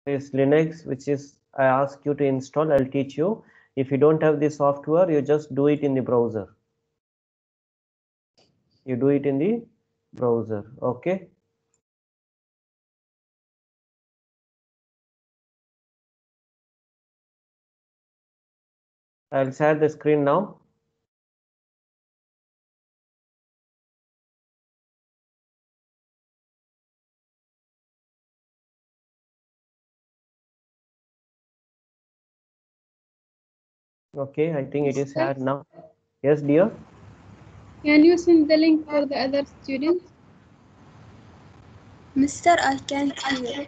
is Linux, which is I ask you to install. I'll teach you. If you don't have the software, you just do it in the browser. You do it in the browser. Okay. I'll share the screen now. Okay, I think it is Mister, shared now. Yes, dear. can you send the link for the other students? Mister, I can't hear.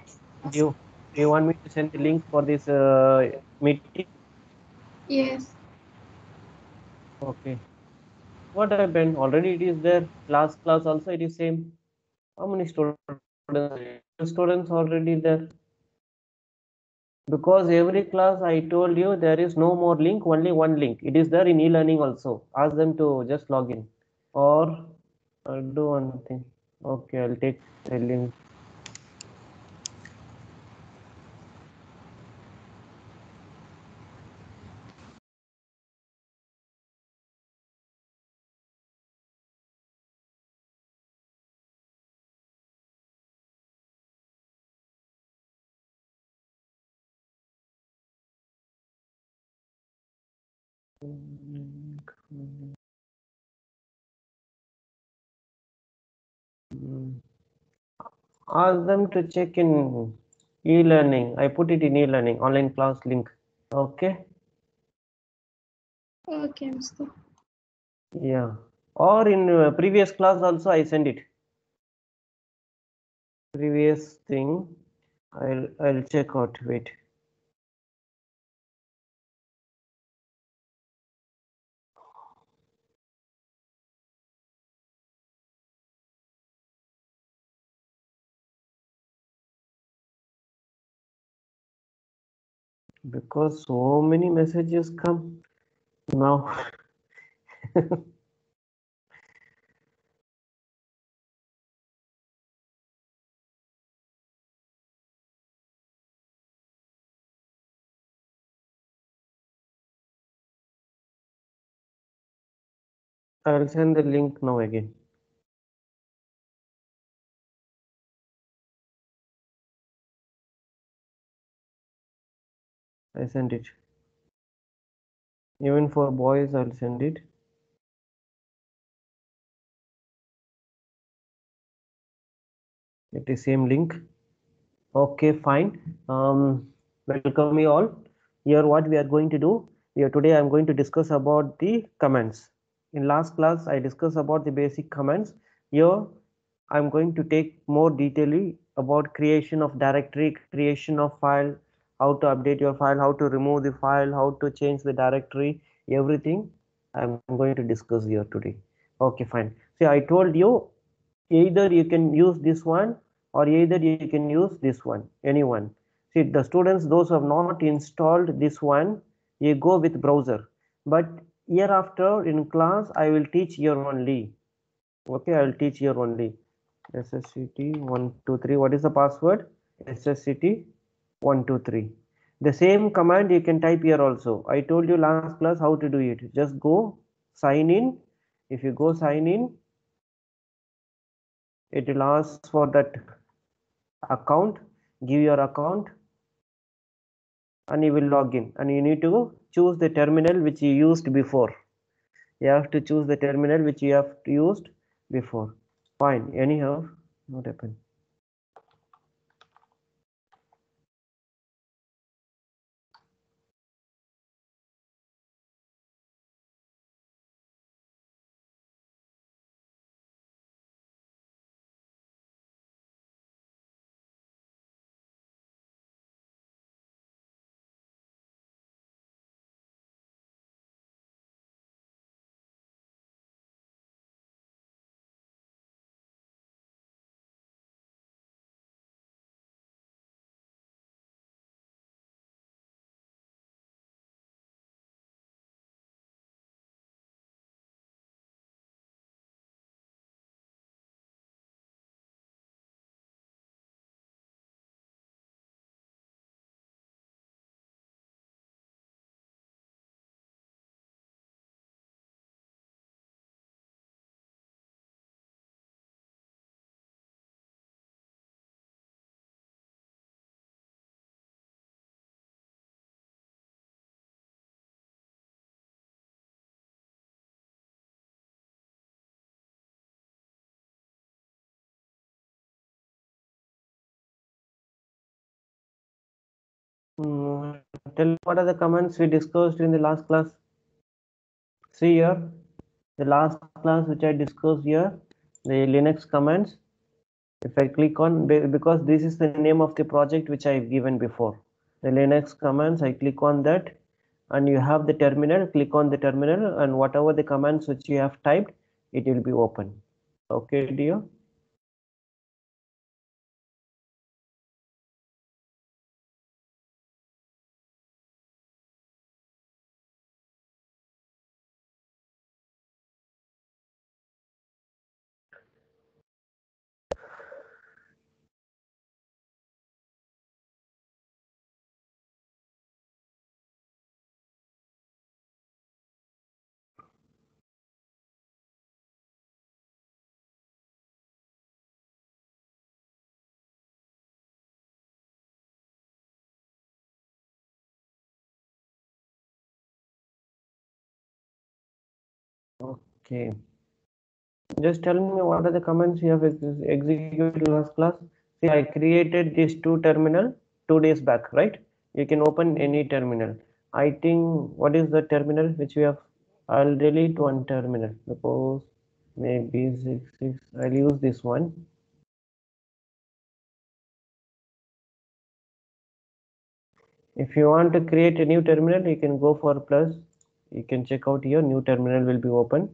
Do you, do you want me to send the link for this meeting? Yes. Okay. What happened? Already it is there. Class also it is same. How many students? Students already there. Because every class I told you there is no more link, only one link. It is there in e-learning also. Ask them to just log in. Or I'll do one thing. Okay, I'll take the link. Ask them to check in e-learning. I put it in e-learning, online class link. Okay. Okay, Mister. Yeah. Or in previous class also I send it. Previous thing. I'll check out. Wait. Because so many messages come now. I'll send the link now again. I sent it. Even for boys, I'll send it. It is same link. Okay, fine. Welcome you all. Here, what we are going to do. Here today, I'm going to discuss about the commands. In last class, I discussed about the basic commands. Here, I'm going to take more detailedly about creation of directory, creation of file, how to update your file, how to remove the file, how to change the directory, everything I'm going to discuss here today. Okay, fine. See, I told you either you can use this one or either you can use this one, anyone. See, the students, those who have not installed this one, you go with browser. But hereafter in class, I will teach here only. Okay, I will teach here only. SSCT123. What is the password? SSCT123. The same command you can type here also. I told you last class how to do it. Just go sign in. If you go sign in, it will ask for that account. Give your account and you will log in, and you need to choose the terminal which you used before. You have to choose the terminal which you have used before. Fine. Anyhow, what happened? tell me what are the commands we discussed in the last class. See here, the last class which I discussed here, the Linux commands. If I click on, because this is the name of the project which I've given before, the Linux commands, I click on that, and you have the terminal. Click on the terminal, and whatever the commands which you have typed, it will be open. Okay, dear. Okay. Just tell me what are the commands you have executed last class. See, I created these two terminal 2 days back, right? You can open any terminal. I think what is the terminal which we have? I'll delete one terminal. Suppose maybe 66. I'll use this one. If you want to create a new terminal, you can go for plus. You can check out here. New terminal will be open.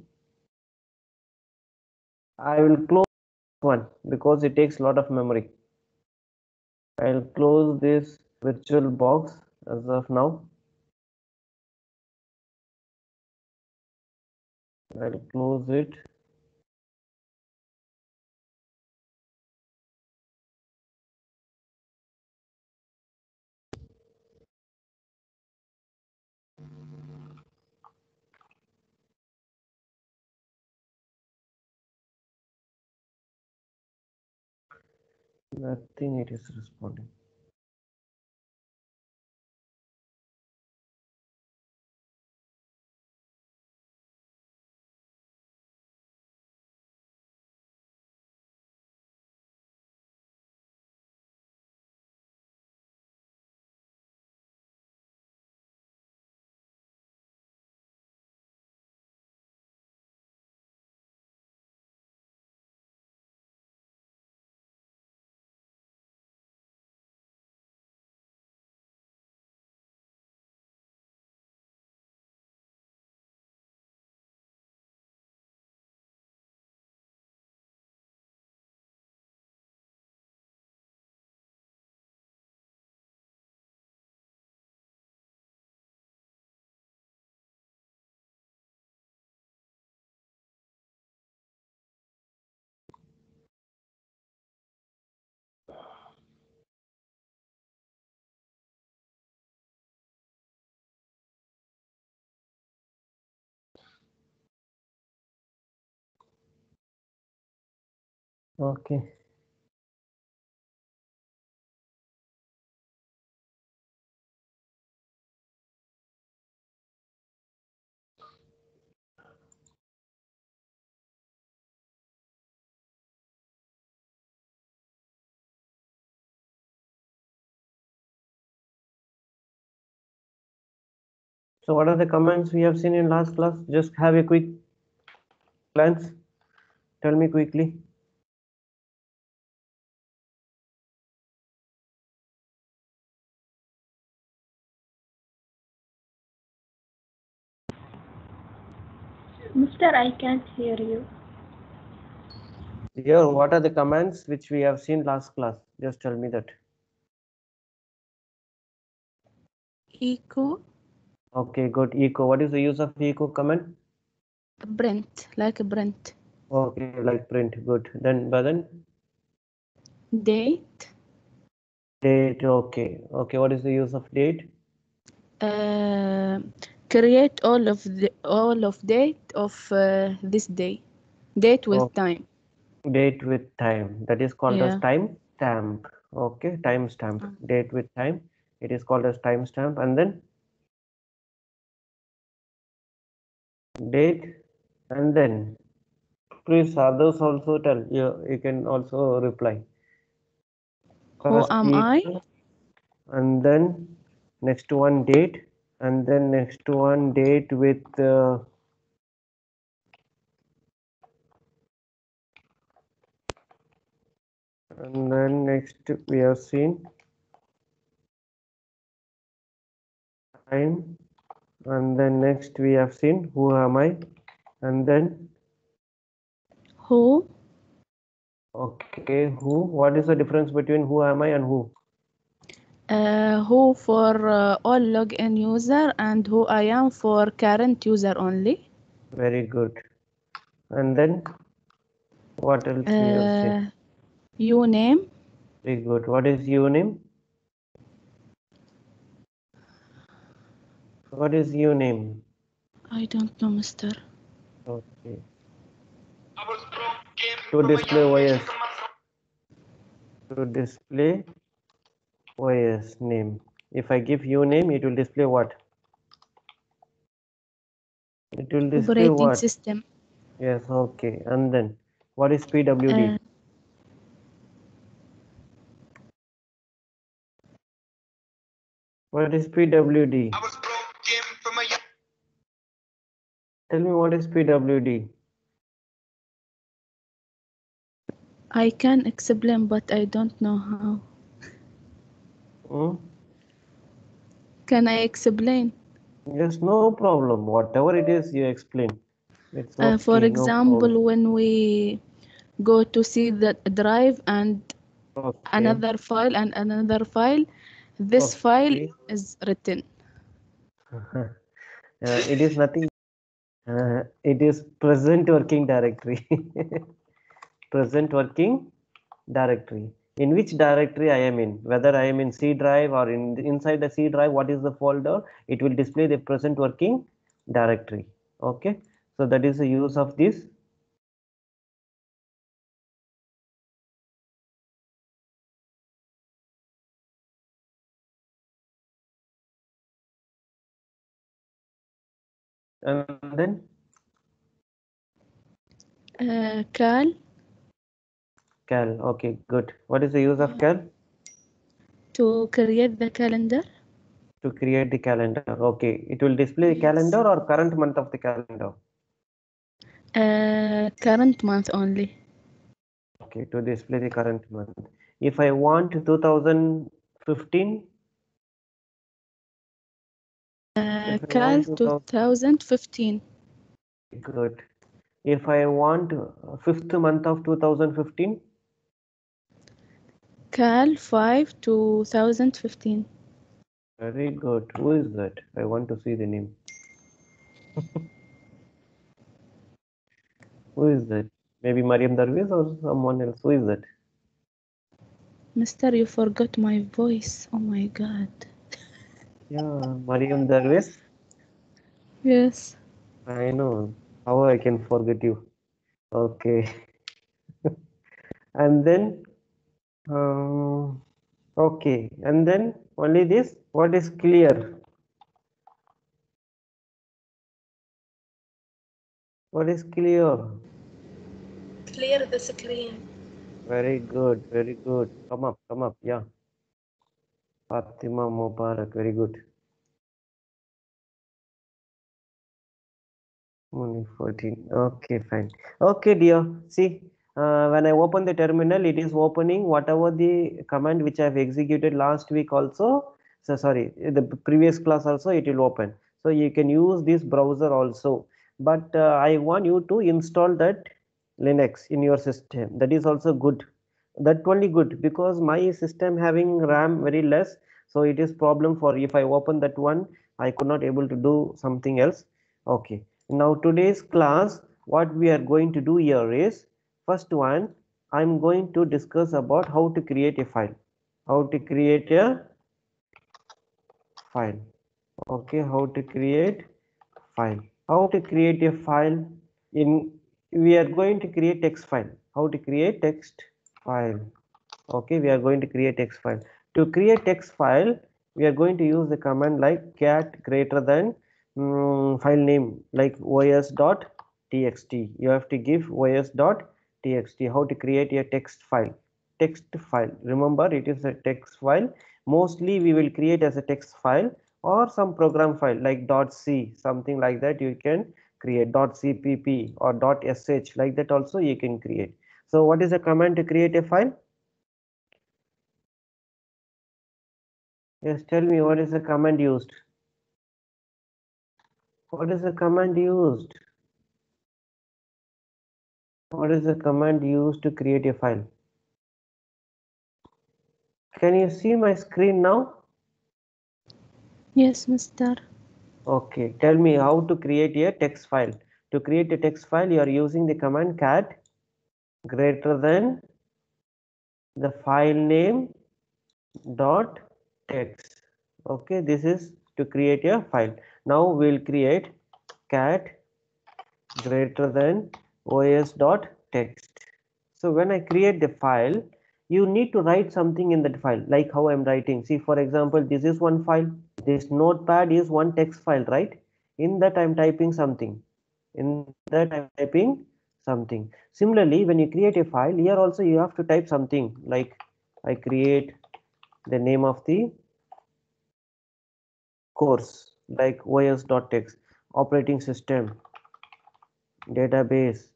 I will close one because it takes a lot of memory. I'll close this virtual box as of now. I'll close it. Nothing, it is responding. Okay. So what are the commands we have seen in last class? Just have a quick glance. Tell me quickly. Mister, I can't hear you. Here, what are the commands which we have seen last class? Just tell me that. Echo, Okay, good. Echo. What is the use of echo command? print, like a print. Okay, like print. Good. Then button. Date, Date. Okay. Okay. What is the use of date? create all of date of this day. Date with Oh, time. date with time. That is called as Yeah. time stamp. Okay, time stamp. Date with time. It is called as time stamp. And then date. And then please others also tell. You can also reply. Who First am I? equal, and then next one date, and then next one date with and then next we have seen time, and then next we have seen who am I, and then Who? okay, who. What is the difference between who am I and who? Who for all login user and who I am for current user only. Very good. And then what else we have seen? You name. Very good. What is uname? What is uname? I don't know, mister. Okay. To display OS. To display OS name. If I give uname, it will display what? It will display Operating what? system. Yes, okay. And then what is PWD? What is PWD? Tell me what is PWD? I can explain, but I don't know how. Hmm? Can I explain? Yes, no problem. Whatever it is, you explain. It's okay. For No example, problem. when we go to see the drive and Okay. another file and another file, this file Okay. is written. It is nothing. It is present working directory. Present working directory. In which directory I am in? Whether I am in C drive or inside the C drive, what is the folder? It will display the present working directory. Okay. So that is the use of this. And then Cal cal. Okay, good. What is the use of cal? to create the calendar. To create the calendar. Okay, it will display the Yes. calendar or current month of the calendar. Current month only. Okay, to display the current month. If I want 2015, if I Cal want 2000, 2015. good. If I want fifth month of 2015, Cal 5 2015. very good. Who is that? I want to see the name. Who is that? Maybe Mariam Darwiz or someone else. Who is that? Mister, you forgot my voice. Oh my god. Yeah, Mariam Darwiz. Yes. I know. How I can forget you? Okay. And then, okay. And then only this. What is clear? What is clear? Clear the screen. Very good. Very good. Come up. Come up. Yeah. Fatima Mubarak. Very good. Only 14. Okay, fine. Okay, dear. See, when I open the terminal, it is opening whatever the command which I have executed last week also. So sorry, the previous class also it will open. So you can use this browser also. But I want you to install that Linux in your system. That is also good. That only good because my system having RAM very less. So it is problem for if I open that one, I could not able to do something else. Okay. Now today's class, what we are going to do here is, first one, I'm going to discuss about how to create a file. How to create a file. Okay, how to create file. How to create a file in, we are going to create text file. How to create text file. Okay, we are going to create text file. To create text file, we are going to use the command like cat greater than file name like os.txt. You have to give os.txt. How to create a text file. Text file. Remember, it is a text file. Mostly we will create as a text file or some program file like .c, something like that you can create, .cpp or .sh, like that also you can create. So what is the command to create a file? Yes, tell me, what is the command used? What is the command used? What is the command used to create a file? Can you see my screen now? Yes, Mr. Okay, tell me how to create a text file. To create a text file, you are using the command cat greater than the file name dot text. Okay, this is to create a file. Now we'll create cat greater than os dot text. So when I create the file, you need to write something in that file, like how I'm writing. See, for example, this is one file. This notepad is one text file, right? In that I'm typing something. In that I'm typing something. Similarly, when you create a file, here also you have to type something, like I create the name of the course, like os.txt, operating system, database,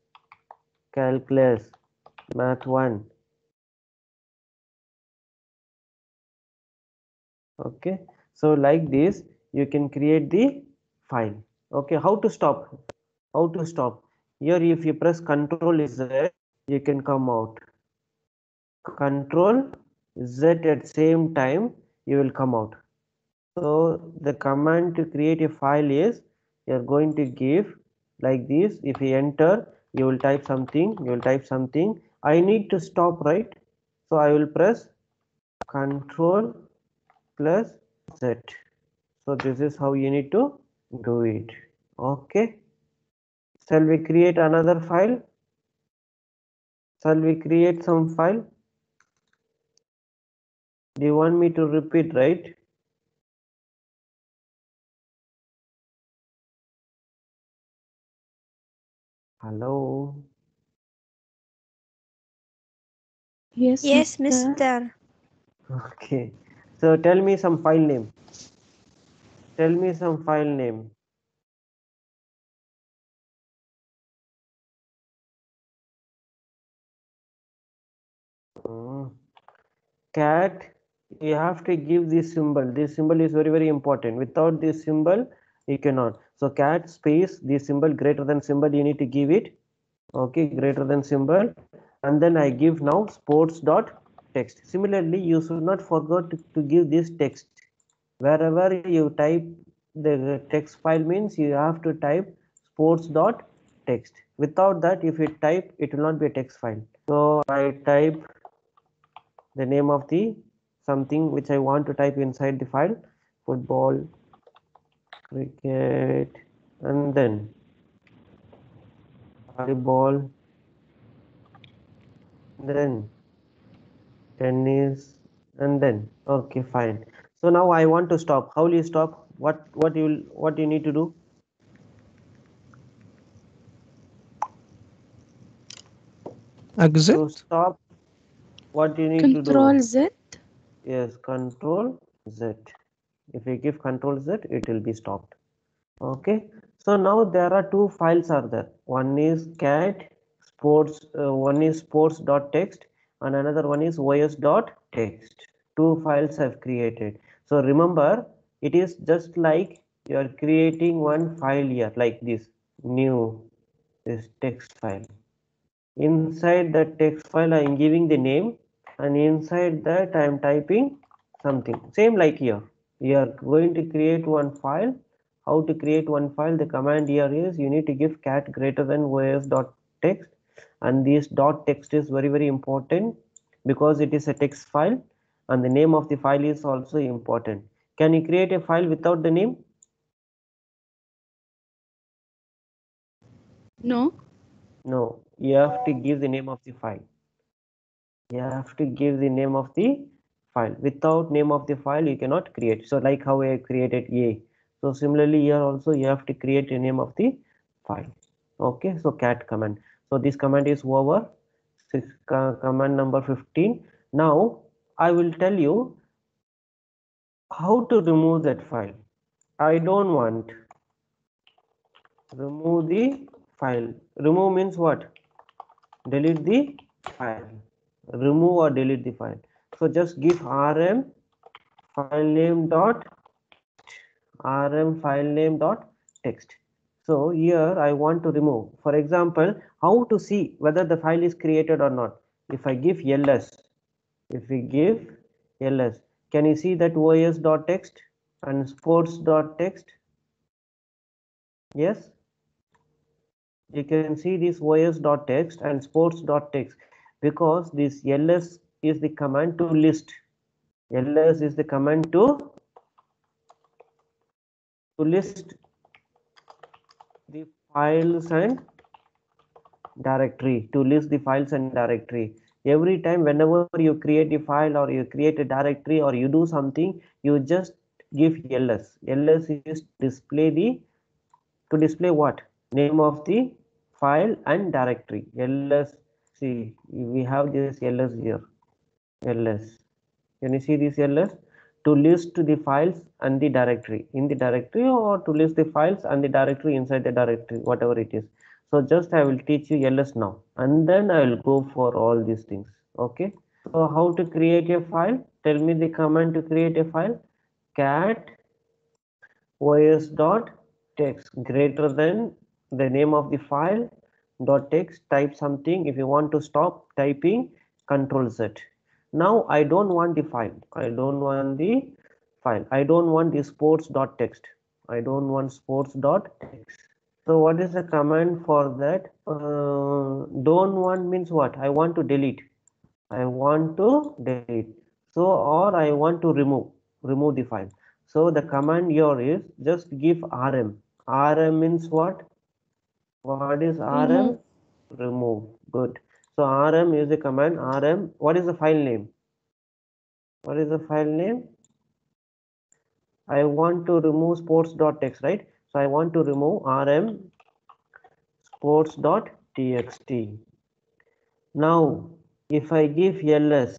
calculus, math 1. Okay, so like this you can create the file. Okay, how to stop? How to stop? Here if you press Ctrl Z, you can come out. Ctrl Z at same time you will come out. So the command to create a file is, you are going to give like this. If you enter, you will type something, you will type something. I need to stop, right? So I will press Ctrl plus Z. So this is how you need to do it. Okay, shall we create another file? Shall we create some file? Do you want me to repeat, right? Hello. Yes, Yes, Mr. Mr. Okay, so tell me some file name. Tell me some file name. Hmm. Cat, you have to give this symbol. This symbol is very important. Without this symbol you cannot. So cat space this symbol, greater than symbol, you need to give it. Okay, greater than symbol, and then I give now sports dot text. Similarly, you should not forget to give this text. Wherever you type the text file means you have to type sports dot text. Without that, if you type, it will not be a text file. So I type the name of the something which I want to type inside the file, football, cricket, and then volleyball, then tennis, and then okay, fine. So now I want to stop. How will you stop? What you need to do? Exit. To stop, what you need to Control do? Z. Yes, Control Z. If you give Control Z, it will be stopped. Okay, so now there are two files are there. One is cat sports, one is sports.txt, and another one is os.txt. Two files I've created. So remember, it is just like you are creating one file here, like this new, this text file. Inside that text file I am giving the name, and inside that I am typing something, same like here. You are going to create one file. How to create one file? The command here is, you need to give cat greater than os.text, and this dot text is very important because it is a text file, and the name of the file is also important. Can you create a file without the name? No. No, you have to give the name of the file. You have to give the name of the file. Without name of the file you cannot create. So like how I created a, so similarly here also you have to create a name of the file. Okay, so cat command. So this command is over. Command number 15. Now I will tell you how to remove that file. I don't want remove the file. Remove means what? Delete the file. Remove or delete the file. So just give rm file name dot rm file name dot text. So here I want to remove. For example, how to see whether the file is created or not? If I give ls, if we give ls, can you see that os.text and sports.text? Yes, you can see this os.text and sports.text because this ls is the command to list. ls is the command to list the files and directory, to list the files and directory. Every time whenever you create a file or you create a directory or you do something, you just give ls. ls is to display what? Name of the file and directory. ls, see, we have this ls here. ls, can you see this ls? To list the files and the directory in the directory, or to list the files and the directory inside the directory, whatever it is. So just I will teach you ls now, and then I will go for all these things. Okay, so how to create a file? Tell me the command to create a file. Cat os.text greater than the name of the file dot text. Type something. If you want to stop typing, Control Z. Now I don't want the file. I don't want the file. I don't want the sports.text. I don't want sports.text. So what is the command for that? Don't want means what? I want to delete. I want to delete. So, or I want to remove the file. So the command here is just give rm. Rm means what? What is rm? Remove. Good. So rm is the command. Rm. What is the file name? What is the file name? I want to remove sports.text, right? So I want to remove rm sports.txt. Now, if I give ls,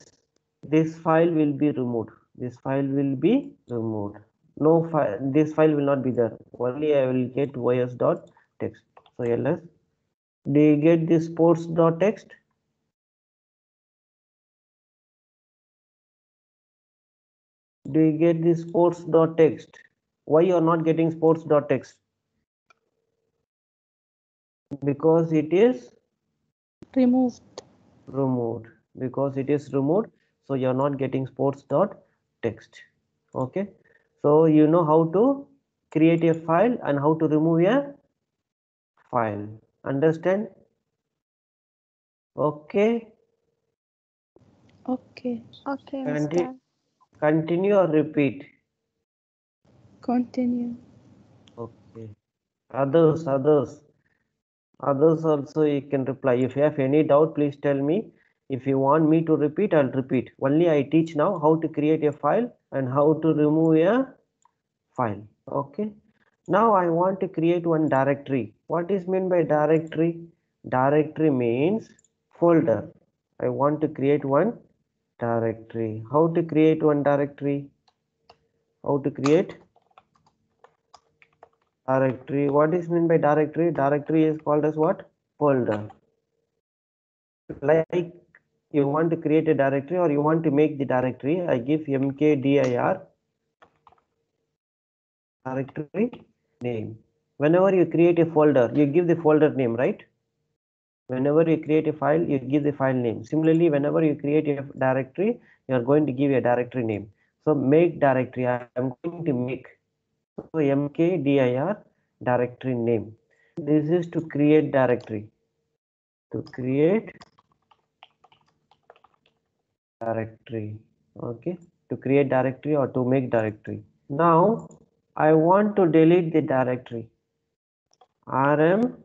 this file will be removed. This file will be removed. No file. This file will not be there. Only I will get os.text. So ls. Do you get this sports.text? Do you get this sports.text? Why you are not getting sports.text? Because it is removed. removed. Because it is removed, so you are not getting sports.text. Okay, so you know how to create a file and how to remove a file. Understand? Okay. Okay. Okay, Conti- Mr. Continue or repeat? Continue. Okay. Others also you can reply. If you have any doubt, please tell me. If you want me to repeat, I'll repeat. Only I teach now how to create a file and how to remove a file. Okay. Now I want to create one directory. What is meant by directory? Directory means folder. I want to create one directory. How to create one directory? How to create directory? What is meant by directory? Directory is called as what? Folder. Like you want to create a directory or you want to make the directory, I give mkdir directory name. Whenever you create a folder, you give the folder name, right? Whenever you create a file, you give the file name. Similarly, whenever you create a directory, you are going to give a directory name. So make directory, I am going to make. So mkdir directory name. This is to create directory. To create directory. Okay. To create directory or to make directory. Now I want to delete the directory. rm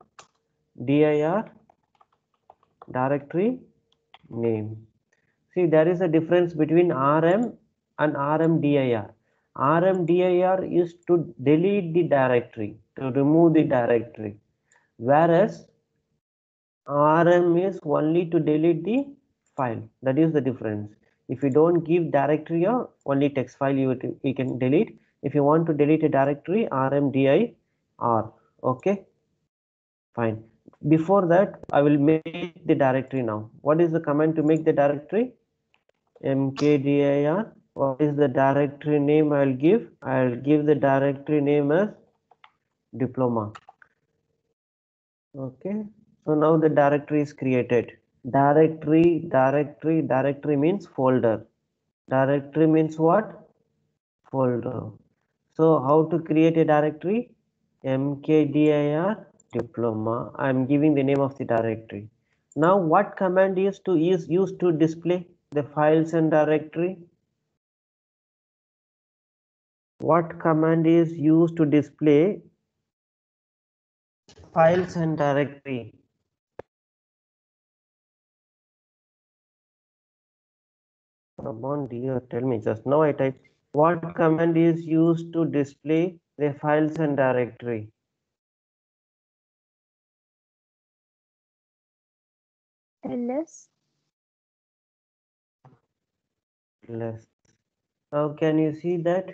dir directory name. See, there is a difference between rm and rmdir. Rmdir is to delete the directory, to remove the directory, whereas rm is only to delete the file. That is the difference. If you don't give directory or only text file, you can delete. If you want to delete a directory, rmdir. Okay, fine. Before that, I will make the directory now. What is the command to make the directory? mkdir. What is the directory name I'll give? I'll give the directory name as diploma. Okay, so now the directory is created. Directory means folder. Directory means what? Folder. So how to create a directory? mkdir diploma. I'm giving the name of the directory. Now what command is used to display the files and directory? What command is used to display files and directory? Come on, dear, tell me. Just now I typed. What command is used to display the files and directory? ls. Less. Now can you see that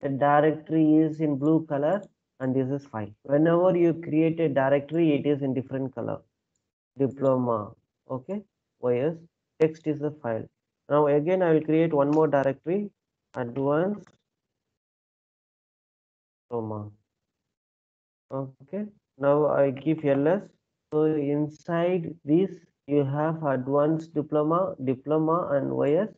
the directory is in blue color and this is file. Whenever you create a directory, it is in different color. Diploma. Okay. Yes. Text is the file. Now again I will create one more directory. Advanced diploma. Okay. Now I give ls. So inside this you have advanced diploma, and OS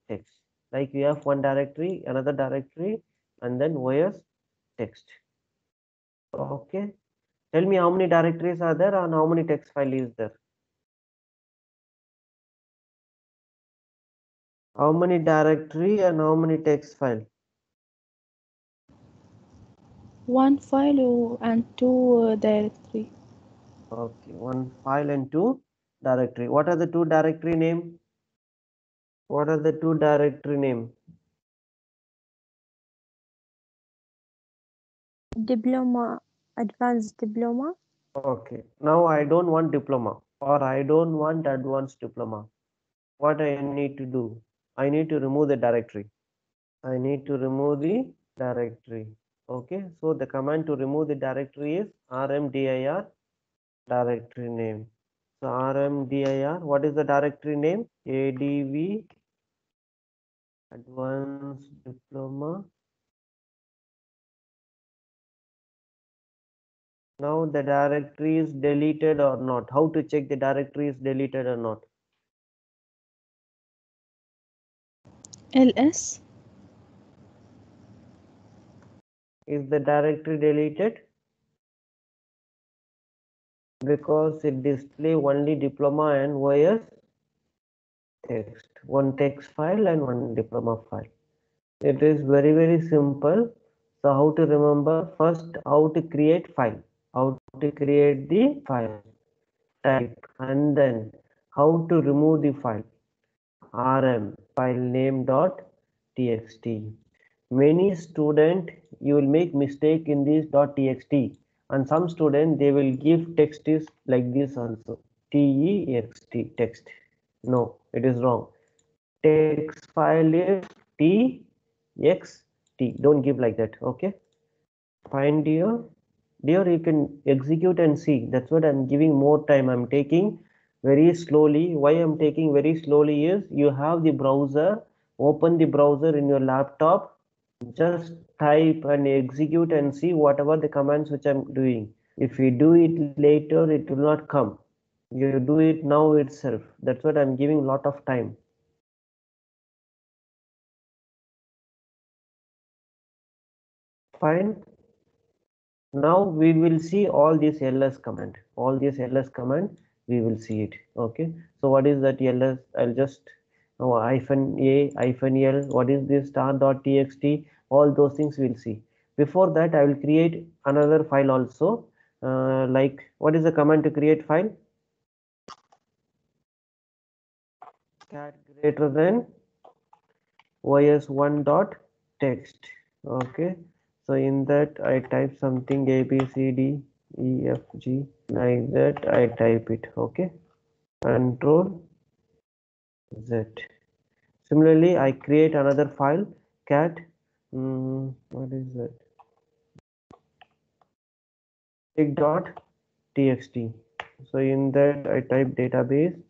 text. Like you have one directory, another directory, and then OS text. Okay. Tell me how many directories are there and how many text file is there? How many directory and how many text file? One file and two directory. Okay, one file and two directory. What are the two directory name? What are the two directory name? Diploma, advanced diploma. Okay, now I don't want diploma or I don't want advanced diploma. What I need to do? I need to remove the directory. I need to remove the directory. Okay, so the command to remove the directory is rmdir directory name. So rmdir, what is the directory name? ADV advanced diploma. Now the directory is deleted or not. How to check the directory is deleted or not? ls. Is the directory deleted? Because it display only diploma and OS text. One text file and one diploma file. It is very simple. So how to remember? First, how to create file. How to create the file. Type and then how to remove the file. rm file name dot txt. Many student you will make mistake in this .txt and some student they will give text is like this also text text. No, it is wrong. Text file is txt. Don't give like that. Okay. Fine, dear. Dear, you can execute and see. That's what I'm giving more time. I'm taking very slowly. Why I'm taking very slowly is you have the browser. Open the browser in your laptop. Just type and execute and see whatever the commands which I'm doing. If you do it later, it will not come. You do it now itself. That's what I'm giving a lot of time. Fine. Now we will see all these ls command. All these ls command we will see it. Okay. So what is that ls? I'll just -a -l. What is this star.txt? All those things we'll see. Before that, I will create another file also. Like what is the command to create file? Cat greater than os1.text. Okay. So in that I type something a b c d e f g like that. I type it. Okay. Control Z. Similarly, I create another file cat what is that, txt. So in that I type database,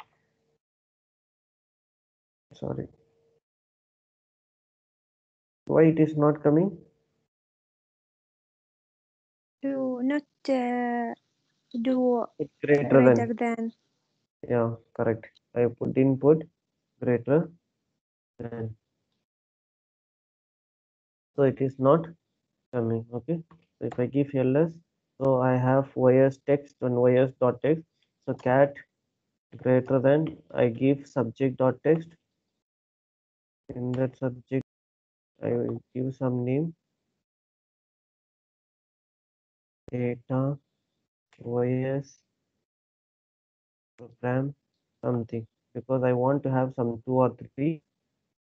sorry, why it is not coming? To not do It's greater greater than, than. yeah, correct. I put input greater than, so it is not coming. Okay, so if I give ls, so I have ys text and ys dot text. So cat greater than, I give subject dot text. In that subject I will give some name, data ys program something, because I want to have some 2 or 3.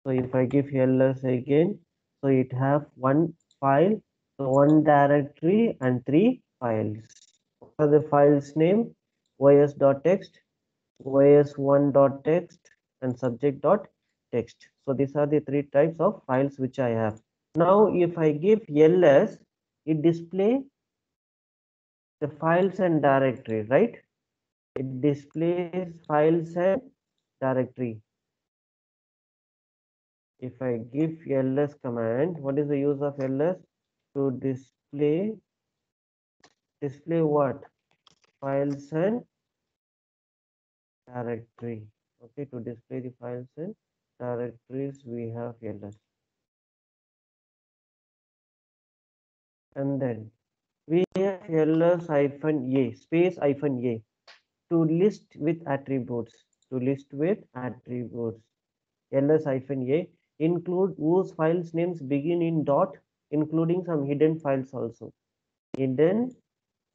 So if I give ls again, so it have one file, so one directory and 3 files. What are the files name? ys.text, ys1.text and subject.text. So these are the 3 types of files which I have. Now if I give ls, it display the files and directory, right? It displays files and directory. If I give ls command, what is the use of ls? To display what? Files and directory. Okay, to display the files and directories we have ls. And then we have ls hyphen a space hyphen a to list with attributes. To list with attributes. ls hyphen a include whose files names begin in dot, including some hidden files also. Hidden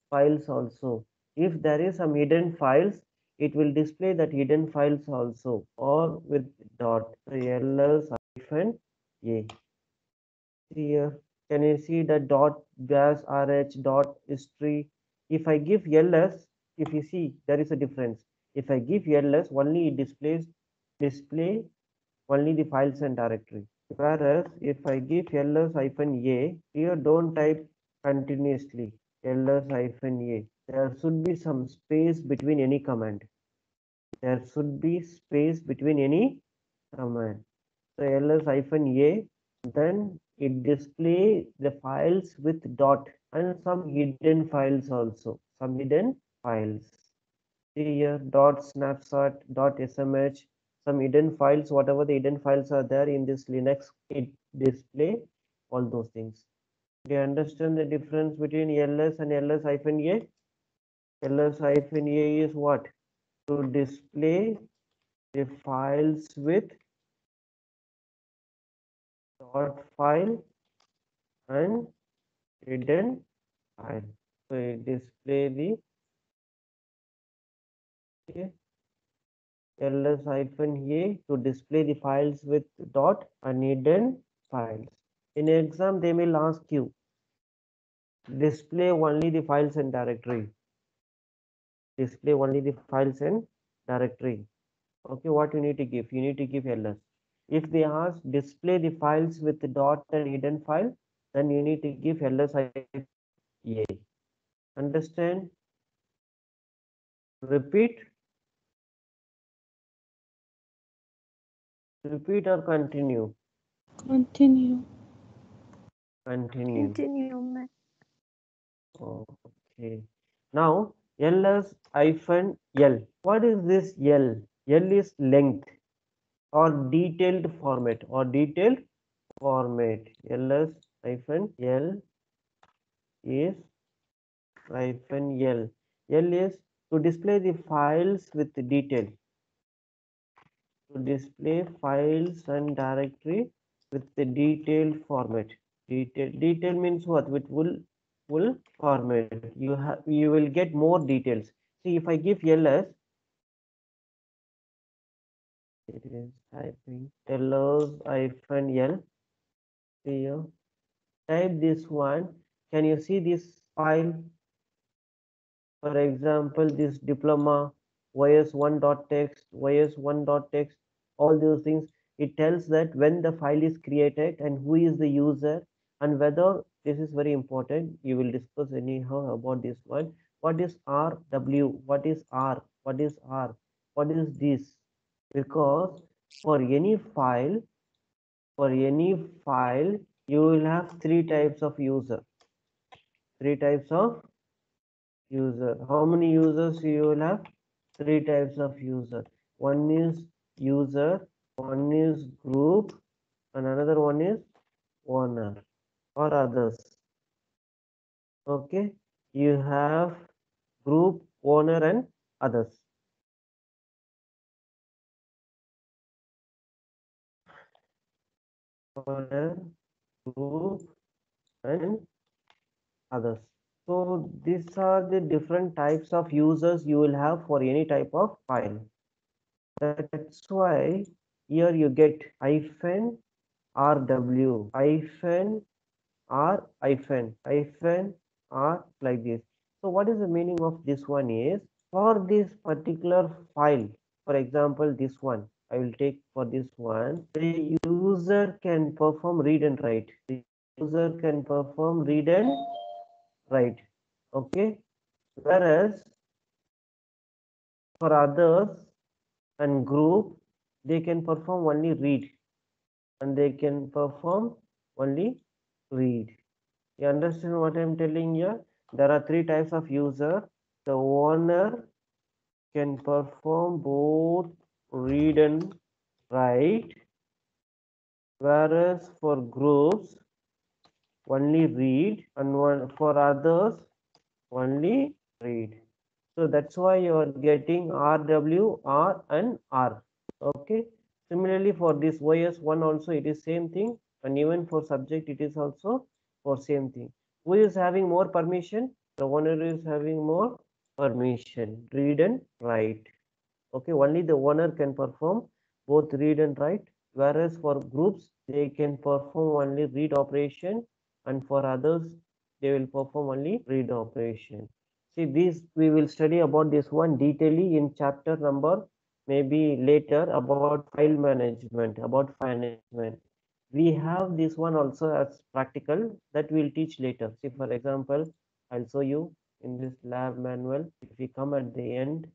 files also. If there is some hidden files, it will display that hidden files also, or with dot. So ls hyphen a. Here, can you see the dot gas rh dot history? If I give ls, if you see there is a difference. If I give ls, only it display only the files and directory. Whereas if I give ls hyphen a, here don't type continuously ls hyphen a. There should be some space between any command. There should be space between any command. So ls hyphen a, then it display the files with dot and some hidden files also. Some hidden files. See here dot snapshot dot smh, some hidden files, whatever the hidden files are there in this Linux, it display all those things. Do you understand the difference between ls and ls hyphen a? ls hyphen a is what? To display the files with dot file and hidden file. So it display the ls hyphen a to display the files with dot and hidden files. In exam, they will ask you display only the files and directory. Display only the files and directory. Okay, what you need to give? You need to give ls. If they ask display the files with the dot and hidden file, then you need to give ls hyphen a. Understand? Repeat. Repeat or continue? Continue. Continue. Continue. Okay. Now ls hyphen l. What is this l? L is length or detailed format or detailed format. ls hyphen l is hyphen l. L is to display the files with detail. To display files and directory with the detailed format. Detail means what? With full format. You will get more details. See, if I give ls, it is typing ls hyphen l. See here. Type this one. Can you see this file? For example, this diploma ys1.txt, ys1.txt, all those things. It tells that when the file is created and who is the user, and whether, this is very important, you will discuss anyhow about this one. What is RW? What is R? What is R? What is this? Because for any file, you will have three types of user. Three types of user. How many users you will have? Three types of user. One is user, one is group, and another one is owner or others. Okay, you have group, owner, and others. Owner, group, and others. So these are the different types of users you will have for any type of file. That's why here you get hyphen RW, hyphen R, hyphen R, like this. So what is the meaning of this one is, for this particular file, for example, this one, I will take for this one, the user can perform read and write. The user can perform read and write. Okay. Whereas for others and group, they can perform only read, and they can perform only read. You understand what I'm telling you? There are three types of user. The owner can perform both read and write, whereas for groups only read, and one for others only read. So that's why you are getting RW, R, and R. Okay. Similarly, for this OS1 also it is same thing, and even for subject it is also for same thing. Who is having more permission? The owner is having more permission, read and write. Okay, only the owner can perform both read and write, whereas for groups they can perform only read operation, and for others they will perform only read operation. See, this we will study about this one detailedly in chapter number maybe later about file management. We have this one also as practical that we'll teach later. See, for example, I'll show you in this lab manual. If we come at the end,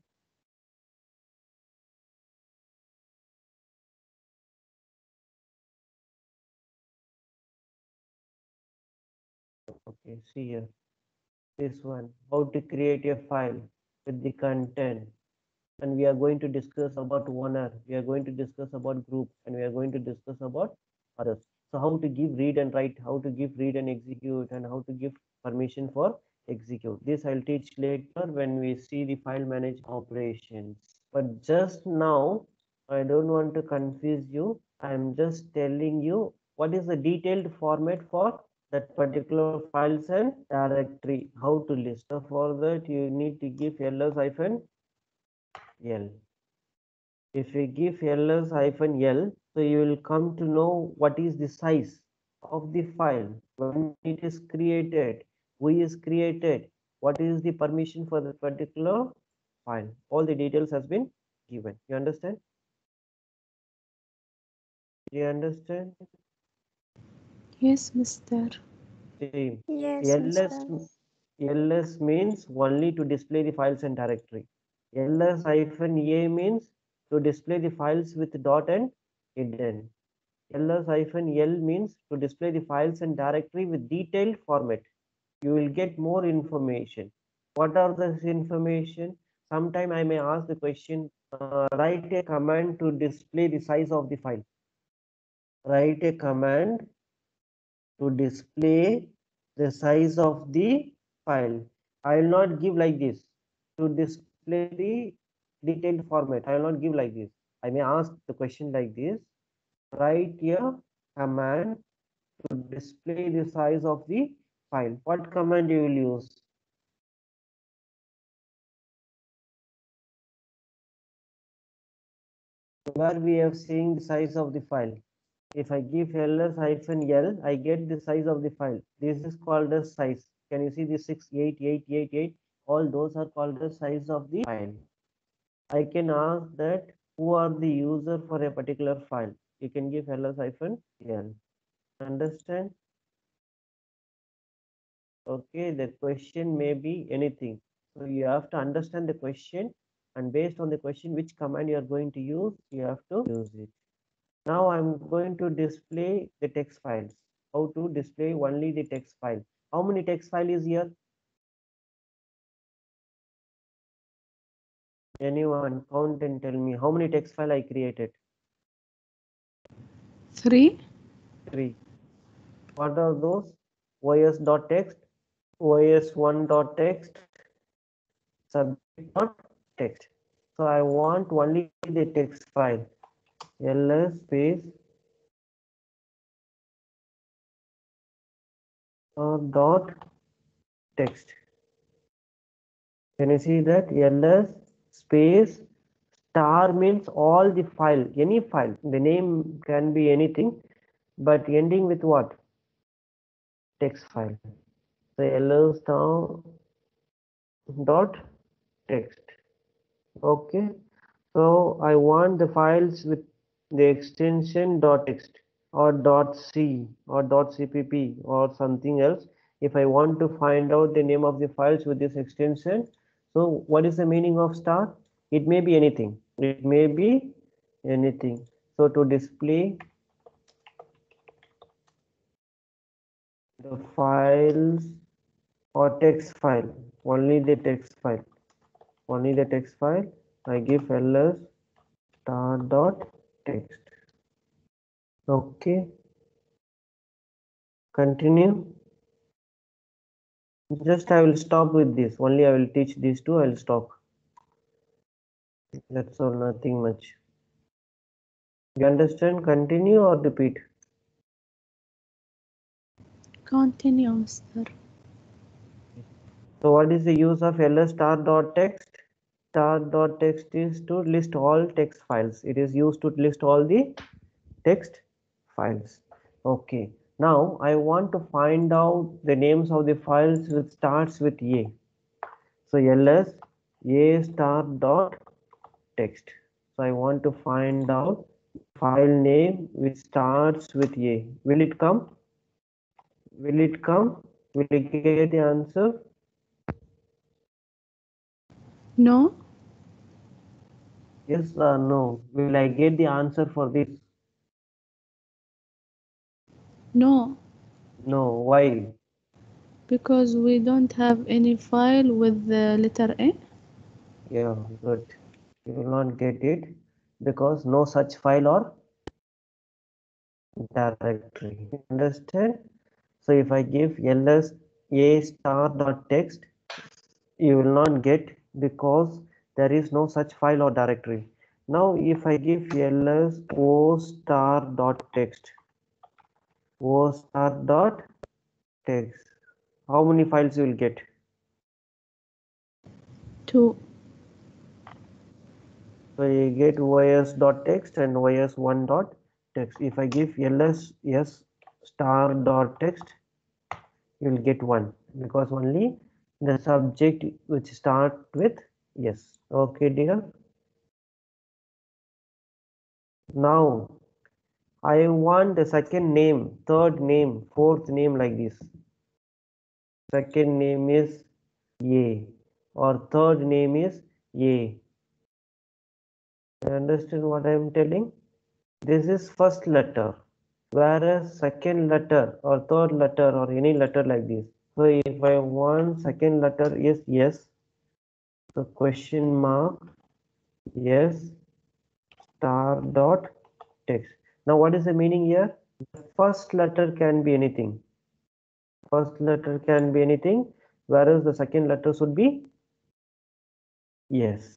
okay, see here, this one, how to create a file with the content, and we are going to discuss about owner, we are going to discuss about group, and we are going to discuss about others. So how to give read and write, how to give read and execute, and how to give permission for execute. This I'll teach later when we see the file manage operations. But just now, I don't want to confuse you. I'm just telling you what is the detailed format for that particular files and directory, how to list. So for that, you need to give ls-l. If you give ls-l, so you will come to know what is the size of the file, when it is created, who is created, what is the permission for the particular file. All the details has been given. You understand? You understand? Yes, Mister. See, Yes, ls Mister. ls means only to display the files and directory. ls-a means to display the files with dot and hidden. ls-l means to display the files and directory with detailed format. You will get more information. What are this information? Sometime I may ask the question, write a command to display the size of the file. Write a command to display the size of the file. I will not give like this. To display the detailed format, I will not give like this. I may ask the question like this. Write a command to display the size of the file. What command you will use? Where we have seen the size of the file. If I give ls-l, I get the size of the file. This is called as size. Can you see the 68888? All those are called as size of the file. I can ask that who are the user for a particular file. You can give ls-l. Understand? Okay, the question may be anything. So you have to understand the question, and based on the question, which command you are going to use, you have to use it. Now I'm going to display the text files. How to display only the text file? How many text file is here? Anyone count and tell me how many text file I created? 3. 3. What are those? os.text, os1.text, subject.text. So I want only the text file. ls space dot text. Can you see that? ls space star means all the file, any file. The name can be anything, but ending with what? Text file. So ls star dot text. Okay. So I want the files with the extension .text or .c or .cpp or something else. If I want to find out the name of the files with this extension, so what is the meaning of star? It may be anything. It may be anything. So to display the files or text file, only the text file, only the text file, I give ls star dot text. Okay, continue. Just I will stop with this. Only I will teach these two. I will stop. That's all. Nothing much. You understand? Continue or repeat? Continue, Mr. So what is the use of ls star dot text? Star dot text is to list all text files. It is used to list all the text files. Okay. Now I want to find out the names of the files which starts with a. So ls a star dot text. So I want to find out file name which starts with a. Will it come? Will it come? Will you get the answer? No. Yes or no? Will I get the answer for this? No. No. Why? Because we don't have any file with the letter A. Yeah, good. You will not get it because no such file or directory. Understand? So if I give ls a star dot text, you will not get because there is no such file or directory. Now if I give ls o star dot text, o star dot text, how many files you will get? 2. So you get os.text and os1.text. If I give ls s star dot text, you will get 1 because only the subject which start with yes. Okay, dear. Now I want the second name, third name, fourth name like this. Second name is A or third name is A. You understand what I am telling? This is first letter, whereas second letter or third letter or any letter like this. So if I want second letter is yes, so question mark yes star dot text. Now what is the meaning here? The first letter can be anything. First letter can be anything, whereas the second letter should be yes.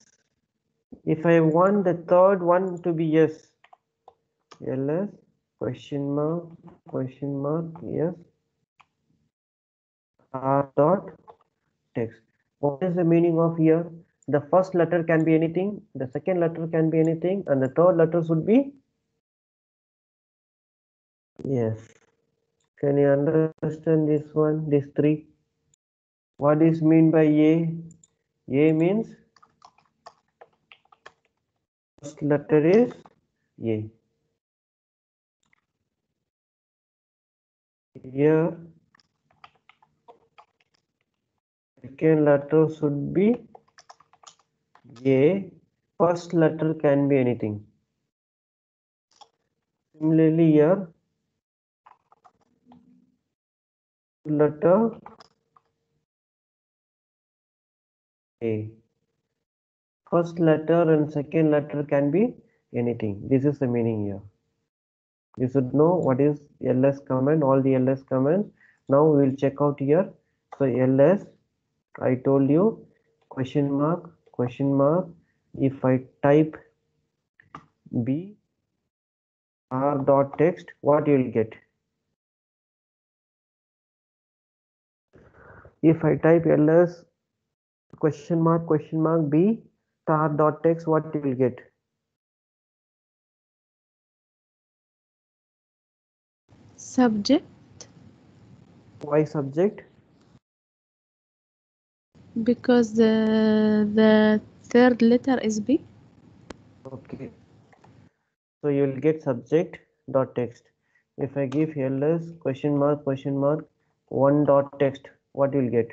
If I want the third one to be yes, ls question mark yes r dot text. What is the meaning of here? The first letter can be anything, the second letter can be anything, and the third letter should be yes. Can you understand this one, these three? What is mean by A? A means first letter is A. Here second letter should be A. First letter can be anything. Similarly here letter A. First letter and second letter can be anything. This is the meaning here. You should know what is ls command, all the ls commands. Now we will check out here. So ls, I told you question mark, question mark. If I type b r dot text, what you will get? If I type ls question mark b star dot text, what you will get? Subject, Why subject? because the third letter is B. Okay, so you will get subject dot text. If I give ls question mark one dot text, what you will get?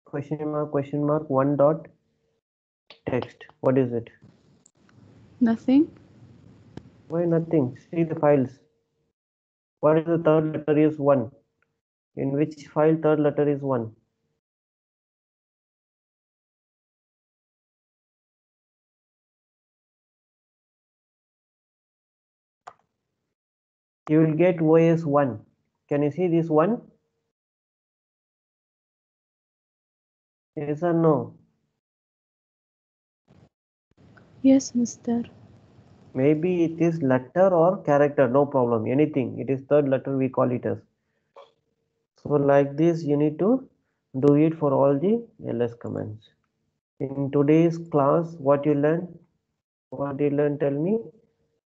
Question mark one dot text, what is it? Nothing. Why nothing? See the files. What is the third letter is 1? In which file third letter is 1? You will get OS1. Can you see this one? Yes or no? Yes, mister. Maybe it is letter or character, no problem. Anything. It is third letter, we call it as. So like this, you need to do it for all the ls commands. In today's class, what you learn? What you learn? Tell me.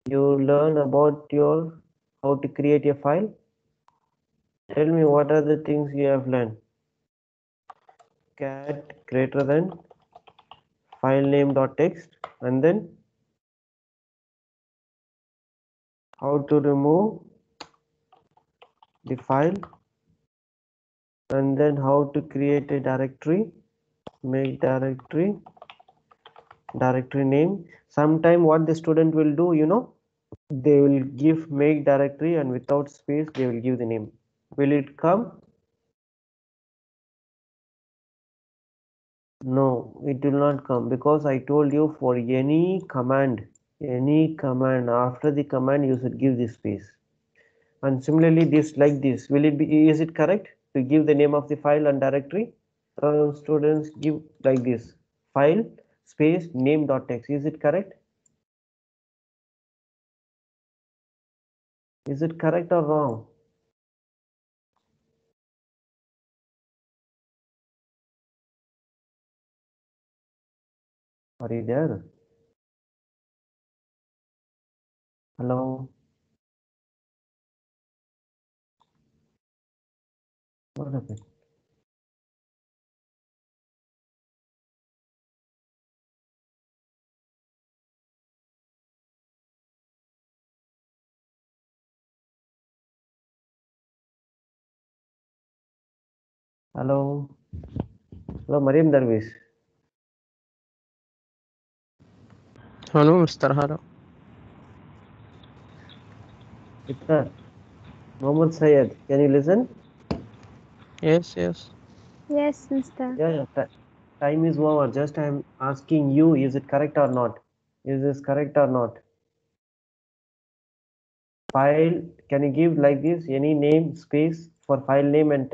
You learn about your how to create a file. Tell me what are the things you have learned. Cat greater than file name dot text, and then how to remove the file, and then how to create a directory, make directory name. Sometime what the student will do, they will give make directory and without space they will give the name. Will it come? No, it will not come, because I told you for any command after the command you should give the space. And similarly this, like this, will it be, is it correct to give the name of the file and directory? Students give like this, file space name dot text. Is it correct? Is it correct or wrong? Are you there? Hello? What happened? Hello? Hello, Mariam Darwish. Hello, Mr. Hello. Mister Mohammed Sayed, can you listen? Yes, yes. Yes, mister. Yeah. Time is over. Just I am asking you, is it correct or not? Is this correct or not? File, can you give like this, any name space for file name and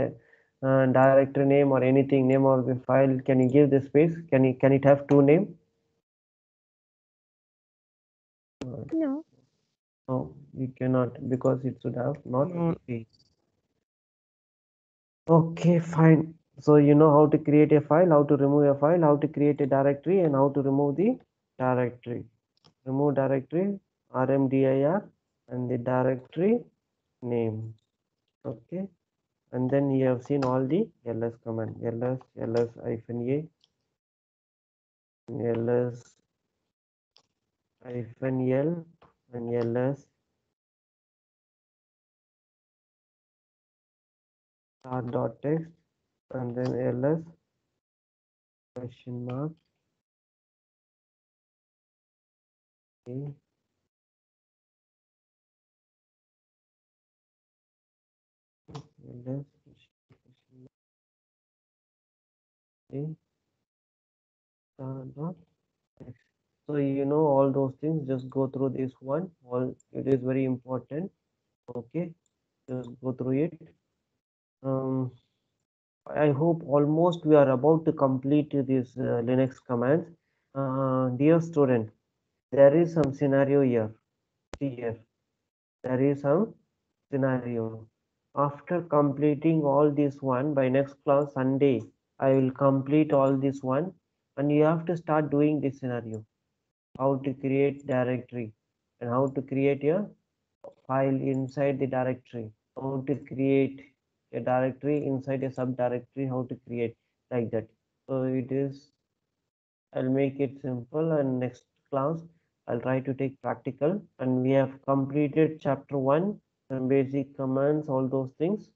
directory name or anything, name of the file? Can you give the space? Can it have two name? No. No, you cannot, because it should have not No. space. Okay, fine. So you know how to create a file, how to remove a file, how to create a directory, and how to remove the directory. Remove directory, rmdir, and the directory name. Okay, and then you have seen all the ls command, ls -a, ls -l and ls start.text and then ls question mark a ls question mark a start.text. So you know all those things, just go through this one. All it is very important. Okay, just go through it. I hope almost we are about to complete this Linux commands. Dear student, there is some scenario here. See here, there is some scenario. After completing all this one by next class Sunday, I will complete all this one, and you have to start doing this scenario. How to create directory and how to create a file inside the directory, how to create a directory inside a subdirectory, how to create like that. So it is, I'll make it simple, and next class I'll try to take practical. And we have completed chapter 1, some basic commands, all those things.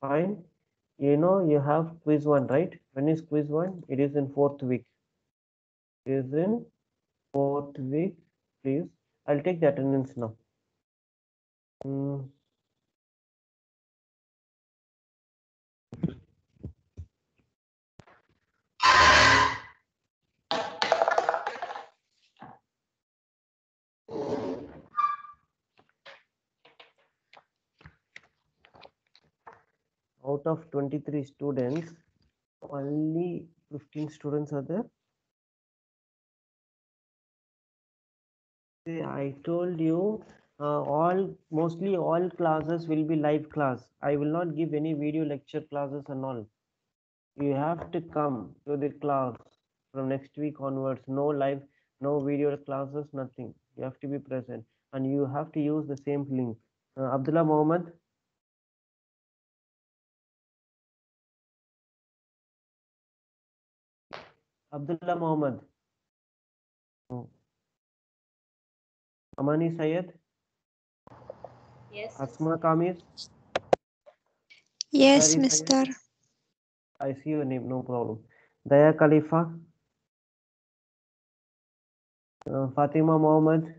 Fine. You know you have quiz 1, right? When is quiz 1? It is in 4th week. It is in 4th week. Please, I'll take the attendance now. Out of 23 students, only 15 students are there. See, I told you mostly all classes will be live class. I will not give any video lecture classes and all. You have to come to the class from next week onwards. No live, no video classes, nothing. You have to be present and you have to use the same link. Abdullah Mohammed. Abdullah Mohammed. Amani Syed. Yes. Asma Kamir. Yes, Sari mister. Syed. I see your name, no problem. Daya Khalifa. Fatima Mohammed.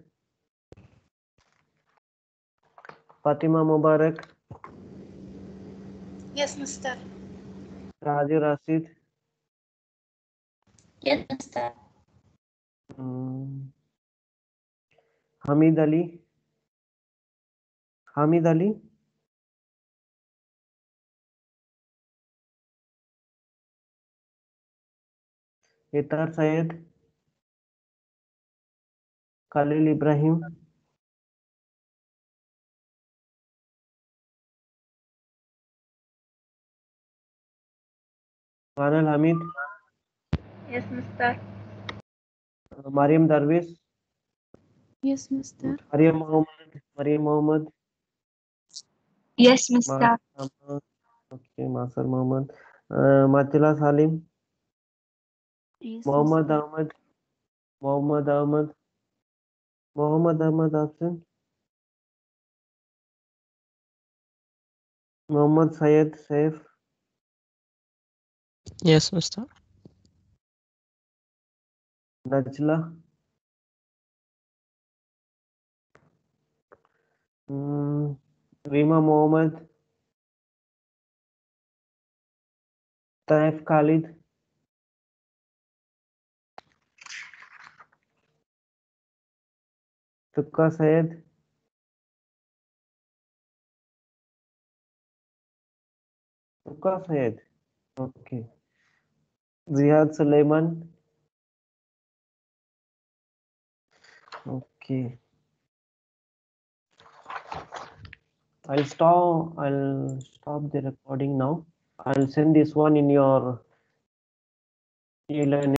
Fatima Mubarak. Yes, Mister. Raji Rashid. Yes, Mister. Hamid Ali. Hamid Ali. Itar Syed. Khalil Ibrahim. Manal Hamid. Yes, Mister. Mariam Darwish. Yes, Mister. Mariam Mohammed. Mariam Mohammed. Yes, Mister. Okay, Masar Mohammed. Matila Salim. Yes, Mohammed Mister. Ahmed. Mohammed Ahmed. Mohammed Ahmed absent. Mohammed Syed Saif. Yes, Mister. Najla. Rima Mohammed. Taif Khalid. Tukka Syed. Tukka Syed. Okay. Ziyad Sulaiman. Okay. I'll stop the recording now. I'll send this one in your e-learning.